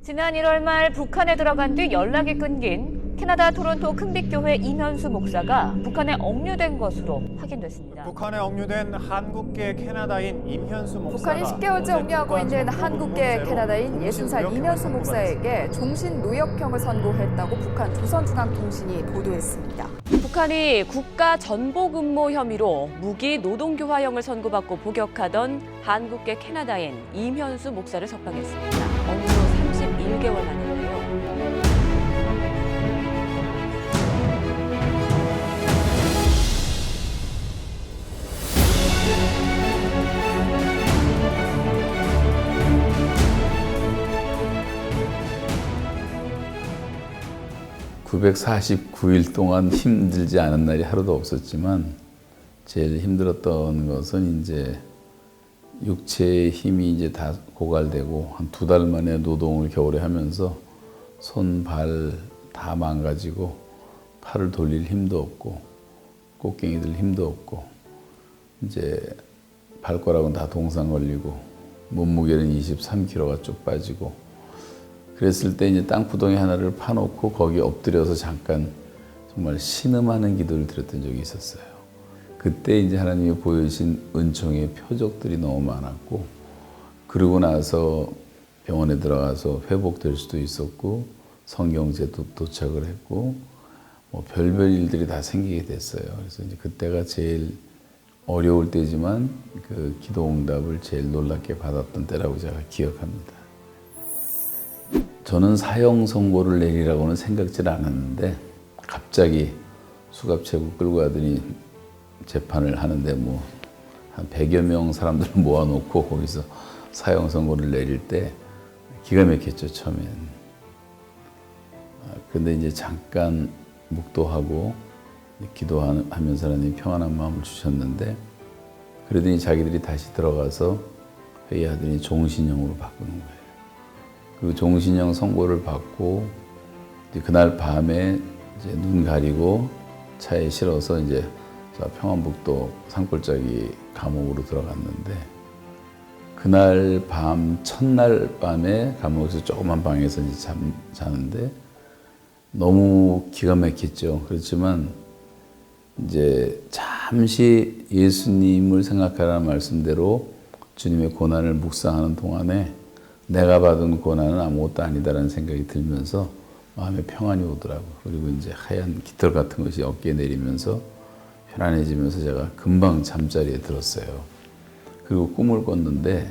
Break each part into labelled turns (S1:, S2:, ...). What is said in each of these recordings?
S1: 지난 1월 말 북한에 들어간 뒤 연락이 끊긴 캐나다 토론토 큰빛교회 임현수 목사가 북한에 억류된 것으로 확인됐습니다.
S2: 북한에 억류된 한국계 캐나다인 임현수 목사가
S3: 북한이 10개월째 억류하고 있는 한국계 캐나다인 60살 임현수 목사에게 종신노역형을 선고했다고 북한 조선중앙통신이 보도했습니다.
S1: 북한이 국가전보근무 혐의로 무기 노동교화형을 선고받고 복역하던 한국계 캐나다인 임현수 목사를 석방했습니다. 억류 31개월 만인데요.
S4: (949일) 동안 힘들지 않은 날이 하루도 없었지만 제일 힘들었던 것은 이제 육체의 힘이 이제 다 고갈되고 한 2달 만에 노동을 겨울에 하면서 손, 발 다 망가지고 팔을 돌릴 힘도 없고 꽃갱이 들 힘도 없고 이제 발가락은 다 동상 걸리고 몸무게는 23kg가 쭉 빠지고 그랬을 때 이제 땅구덩이 하나를 파놓고 거기 엎드려서 잠깐 정말 신음하는 기도를 드렸던 적이 있었어요. 그때 이제 하나님이 보여주신 은총의 표적들이 너무 많았고 그러고 나서 병원에 들어가서 회복될 수도 있었고 성경제도 도착을 했고 뭐 별별 일들이 다 생기게 됐어요. 그래서 이제 그때가 제일 어려울 때지만 그 기도 응답을 제일 놀랍게 받았던 때라고 제가 기억합니다. 저는 사형 선고를 내리라고는 생각질 않았는데 갑자기 수갑채고 끌고 가더니 재판을 하는데 뭐 한 100여 명 사람들을 모아놓고 거기서 사형 선고를 내릴 때 기가 막혔죠, 처음엔. 근데 이제 잠깐 묵도하고 기도하면서 하나님이 평안한 마음을 주셨는데 그러더니 자기들이 다시 들어가서 회의하더니 종신형으로 바꾸는 거예요. 그 종신형 선고를 받고 이제 그날 밤에 이제 눈 가리고 차에 실어서 이제 평안북도 산골짜기 감옥으로 들어갔는데 그날 밤 첫날 밤에 감옥에서 조그만 방에서 이제 자는데 너무 기가 막혔죠. 그렇지만 이제 잠시 예수님을 생각하라는 말씀대로 주님의 고난을 묵상하는 동안에 내가 받은 고난은 아무것도 아니다라는 생각이 들면서 마음에 평안이 오더라고요. 그리고 이제 하얀 깃털 같은 것이 어깨에 내리면서 편안해지면서 제가 금방 잠자리에 들었어요. 그리고 꿈을 꿨는데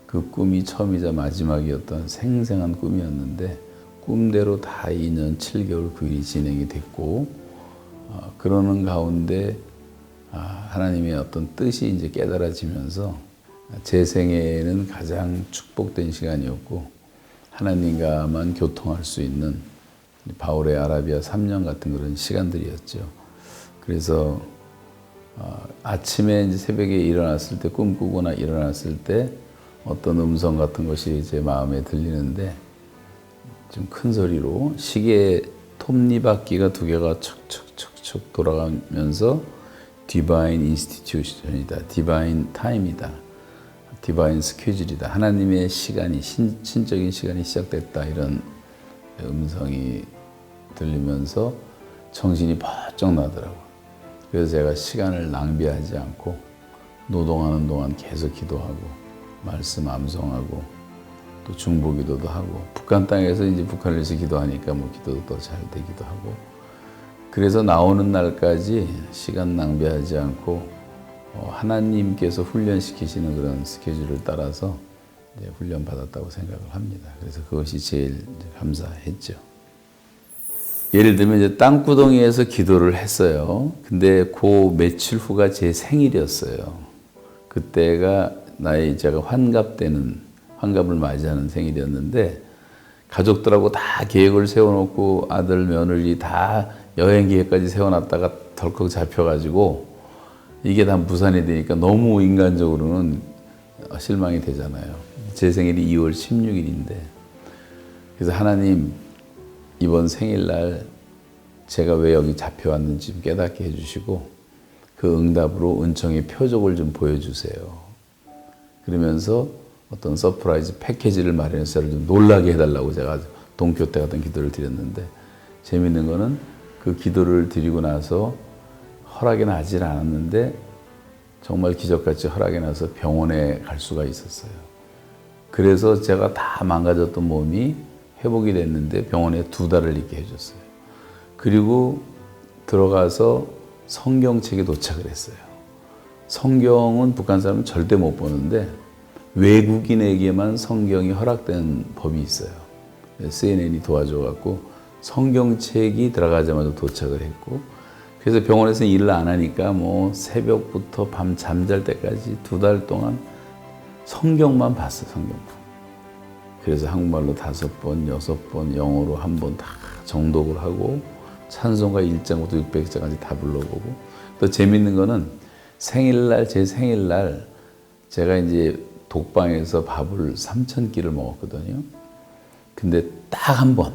S4: 그 꿈이 처음이자 마지막이었던 생생한 꿈이었는데 꿈대로 다 2년 7개월 그 일이 진행이 됐고 그러는 가운데 하나님의 어떤 뜻이 이제 깨달아지면서 제 생애에는 가장 축복된 시간이었고 하나님과만 교통할 수 있는 바울의 아라비아 3년 같은 그런 시간들이었죠. 그래서 아침에 이제 새벽에 일어났을 때 꿈꾸거나 일어났을 때 어떤 음성 같은 것이 제 마음에 들리는데 좀 큰 소리로 시계 톱니바퀴가 2개가 척척척척 돌아가면서 디바인 인스티튜션이다, 디바인 타임이다, 디바인 스케줄이다, 하나님의 시간이 신적인 시간이 시작됐다 이런 음성이 들리면서 정신이 번쩍 나더라고요. 그래서 제가 시간을 낭비하지 않고 노동하는 동안 계속 기도하고 말씀 암송하고 또 중보기도도 하고 북한 땅에서 이제 북한을 위해서 기도하니까 뭐 기도도 더 잘 되기도 하고 그래서 나오는 날까지 시간 낭비하지 않고 하나님께서 훈련시키시는 그런 스케줄을 따라서 이제 훈련 받았다고 생각을 합니다. 그래서 그것이 제일 감사했죠. 예를 들면 이제 땅구덩이에서 기도를 했어요. 근데 그 며칠 후가 제 생일이었어요. 그때가 제가 환갑을 맞이하는 생일이었는데 가족들하고 다 계획을 세워놓고 아들, 며느리 다 여행 계획까지 세워놨다가 덜컥 잡혀가지고 이게 다 무산이 되니까 너무 인간적으로는 실망이 되잖아요. 제 생일이 2월 16일인데 그래서 하나님 이번 생일날 제가 왜 여기 잡혀왔는지 깨닫게 해주시고 그 응답으로 은총의 표적을 좀 보여주세요. 그러면서 어떤 서프라이즈 패키지를 마련해서 저를 좀 놀라게 해달라고 제가 동교 때 같은 기도를 드렸는데 재밌는 거는 그 기도를 드리고 나서 허락이 나질 않았는데 정말 기적같이 허락이 나서 병원에 갈 수가 있었어요. 그래서 제가 다 망가졌던 몸이 회복이 됐는데 병원에 2달을 있게 해줬어요. 그리고 들어가서 성경책에 도착을 했어요. 성경은 북한 사람은 절대 못 보는데 외국인에게만 성경이 허락된 법이 있어요. CNN이 도와줘갖고 성경책이 들어가자마자 도착을 했고 그래서 병원에서 일을 안 하니까 뭐 새벽부터 밤 잠잘 때까지 2달 동안 성경만 봤어요. 성경만. 그래서 한국말로 5번, 6번, 영어로 1번 다 정독을 하고 찬송가 1장부터 600장까지 다 불러보고 또 재밌는 거는 생일날 제 생일날 제가 이제 독방에서 밥을 3,000끼를 먹었거든요. 근데 딱 한 번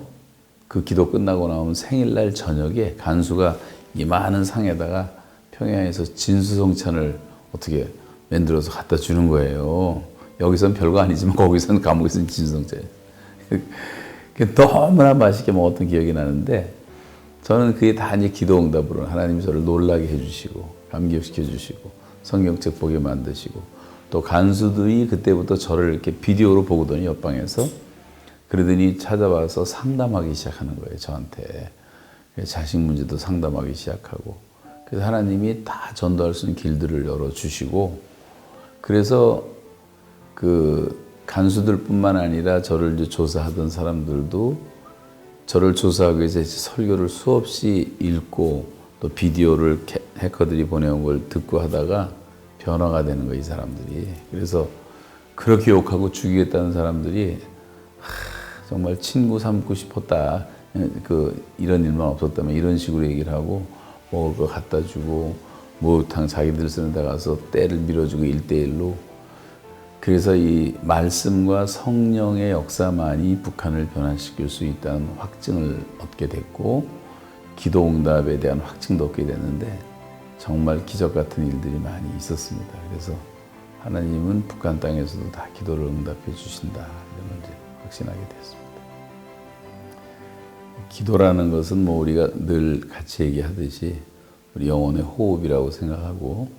S4: 그 기도 끝나고 나오면 생일날 저녁에 간수가 이 많은 상에다가 평양에서 진수성찬을 어떻게 만들어서 갖다 주는 거예요. 여기선 별거 아니지만 거기서는 감옥에서는 진수성찬. 너무나 맛있게 먹었던 기억이 나는데 저는 그게 다 이제 기도 응답으로 하나님이 저를 놀라게 해주시고 감격시켜 주시고 성경책 보게 만드시고 또 간수들이 그때부터 저를 이렇게 비디오로 보거든요. 옆방에서. 그러더니 찾아와서 상담하기 시작하는 거예요. 저한테. 자식 문제도 상담하기 시작하고 그래서 하나님이 다 전도할 수 있는 길들을 열어주시고 그래서 그 간수들뿐만 아니라 저를 이제 조사하던 사람들도 저를 조사하기 위해서 설교를 수없이 읽고 또 비디오를 해커들이 보내온 걸 듣고 하다가 변화가 되는 거예요, 이 사람들이. 그래서 그렇게 욕하고 죽이겠다는 사람들이 정말 친구 삼고 싶었다. 이런 일만 없었다면 이런 식으로 얘기를 하고 먹을 거 갖다 주고 목욕탕 자기들 쓰는 데 가서 때를 밀어주고 1대1로 그래서 이 말씀과 성령의 역사만이 북한을 변화시킬 수 있다는 확증을 얻게 됐고 기도 응답에 대한 확증도 얻게 됐는데 정말 기적 같은 일들이 많이 있었습니다. 그래서 하나님은 북한 땅에서도 다 기도를 응답해 주신다 이런 걸 이제 확신하게 됐습니다. 기도라는 것은 뭐 우리가 늘 같이 얘기하듯이 우리 영혼의 호흡이라고 생각하고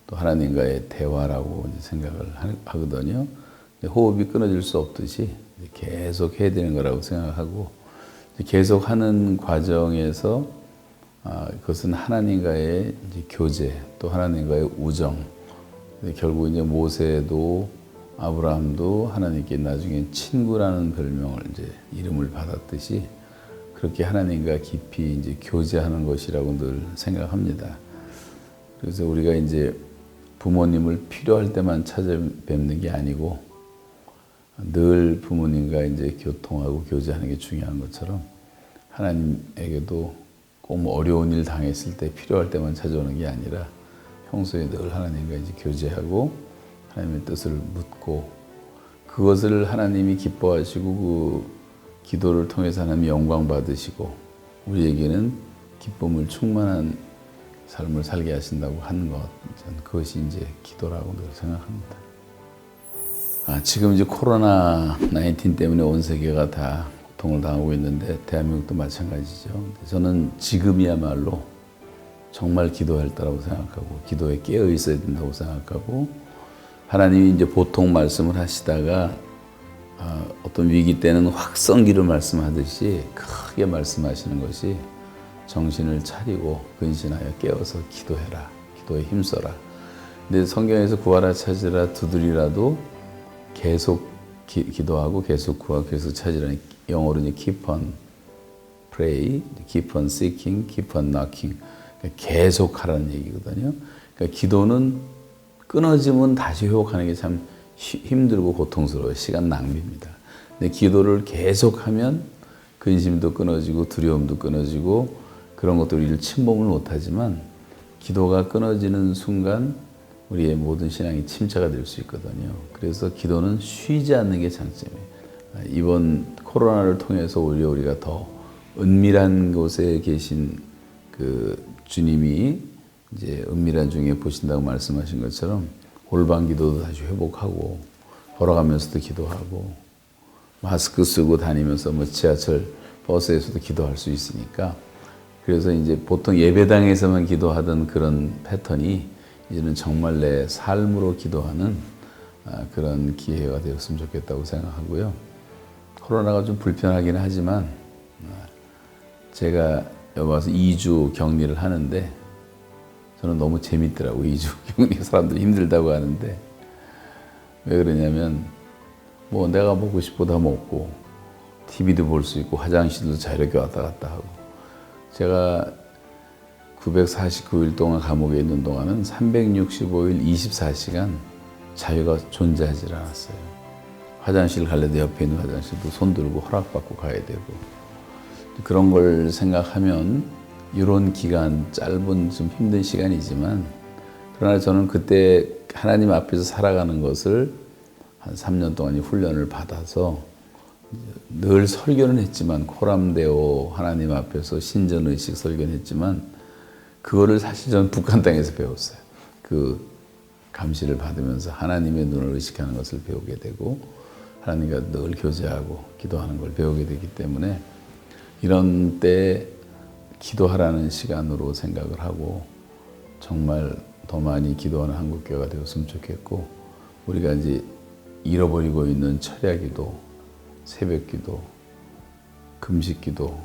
S4: 또 하나님과의 대화라고 생각을 하거든요. 호흡이 끊어질 수 없듯이 계속 해야 되는 거라고 생각하고 계속 하는 과정에서 그것은 하나님과의 이제 교제 또 하나님과의 우정 결국 이제 모세도 아브라함도 하나님께 나중에 친구라는 별명을 이제 이름을 받았듯이 그렇게 하나님과 깊이 이제 교제하는 것이라고 늘 생각합니다. 그래서 우리가 이제 부모님을 필요할 때만 찾아뵙는 게 아니고 늘 부모님과 이제 교통하고 교제하는 게 중요한 것처럼 하나님에게도 꼭 뭐 어려운 일 당했을 때 필요할 때만 찾아오는 게 아니라 평소에 늘 하나님과 이제 교제하고 하나님의 뜻을 묻고 그것을 하나님이 기뻐하시고 그 기도를 통해서 하나님 영광 받으시고 우리에게는 기쁨을 충만한 삶을 살게 하신다고 하는 것, 저는 그것이 이제 기도라고 늘 생각합니다. 지금 이제 코로나19 때문에 온 세계가 다 고통을 당하고 있는데 대한민국도 마찬가지죠. 저는 지금이야말로 정말 기도할 때라고 생각하고 기도에 깨어 있어야 된다고 생각하고 하나님이 이제 보통 말씀을 하시다가 어떤 위기 때는 확성기로 말씀하듯이 크게 말씀하시는 것이 정신을 차리고 근신하여 깨어서 기도해라. 기도에 힘써라. 근데 성경에서 구하라 찾으라 두드리라도 계속 기도하고 계속 구하고 계속 찾으라. 영어로 이제 keep on pray, keep on seeking, keep on knocking. 그러니까 계속 하라는 얘기거든요. 그러니까 기도는 끊어지면 다시 회복하는 게 참 힘들고 고통스러워요. 시간 낭비입니다. 근데 기도를 계속하면 근심도 끊어지고 두려움도 끊어지고 그런 것들을 우리를 침범을 못하지만 기도가 끊어지는 순간 우리의 모든 신앙이 침체가 될 수 있거든요. 그래서 기도는 쉬지 않는 게 장점이에요. 이번 코로나를 통해서 오히려 우리가 더 은밀한 곳에 계신 그 주님이 이제 은밀한 중에 보신다고 말씀하신 것처럼 골반 기도도 다시 회복하고 걸어가면서도 기도하고 마스크 쓰고 다니면서 뭐 지하철 버스에서도 기도할 수 있으니까 그래서 이제 보통 예배당에서만 기도하던 그런 패턴이 이제는 정말 내 삶으로 기도하는 그런 기회가 되었으면 좋겠다고 생각하고요. 코로나가 좀 불편하긴 하지만 제가 여기 와서 2주 격리를 하는데 저는 너무 재밌더라고요. 2주 격리 사람들이 힘들다고 하는데 왜 그러냐면 뭐 내가 먹고 싶고 다 먹고 TV도 볼 수 있고 화장실도 자유롭게 왔다 갔다 하고 제가 949일 동안 감옥에 있는 동안은 365일 24시간 자유가 존재하지 않았어요. 화장실 갈래도 옆에 있는 화장실도 손 들고 허락받고 가야 되고 그런 걸 생각하면 이런 기간 짧은 좀 힘든 시간이지만 그러나 저는 그때 하나님 앞에서 살아가는 것을 한 3년 동안 훈련을 받아서 늘 설교는 했지만 코람데오 하나님 앞에서 신전의식 설교는 했지만 그거를 사실 저는 북한 땅에서 배웠어요. 그 감시를 받으면서 하나님의 눈을 의식하는 것을 배우게 되고 하나님과 늘 교제하고 기도하는 걸 배우게 되기 때문에 이런 때 기도하라는 시간으로 생각을 하고 정말 더 많이 기도하는 한국교회가 되었으면 좋겠고 우리가 이제 잃어버리고 있는 철야기도, 새벽기도, 금식기도,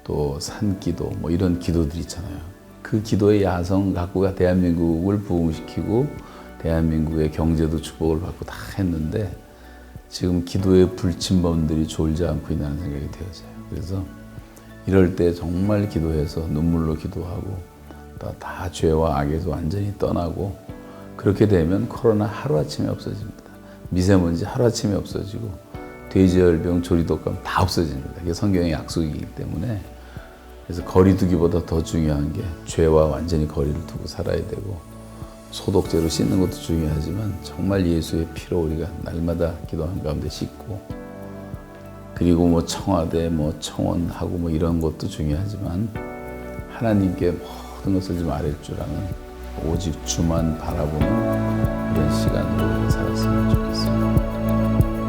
S4: 또 산기도 뭐 이런 기도들이 있잖아요. 그 기도의 야성 갖고 대한민국을 부흥시키고 대한민국의 경제도 축복을 받고 다 했는데 지금 기도의 불침범들이 졸지 않고 있다는 생각이 되어져요. 그래서 이럴 때 정말 기도해서 눈물로 기도하고 다 죄와 악에서 완전히 떠나고 그렇게 되면 코로나 하루아침에 없어집니다. 미세먼지 하루아침에 없어지고 돼지열병, 조리독감 다 없어집니다. 이게 성경의 약속이기 때문에 그래서 거리 두기보다 더 중요한 게 죄와 완전히 거리를 두고 살아야 되고 소독제로 씻는 것도 중요하지만 정말 예수의 피로 우리가 날마다 기도하는 가운데 씻고 그리고 뭐 청와대, 뭐 청원하고 뭐 이런 것도 중요하지만 하나님께 모든 것을 좀 아뢰 줄 아는 오직 주만 바라보는 그런 시간으로 살았으면 좋겠습니다.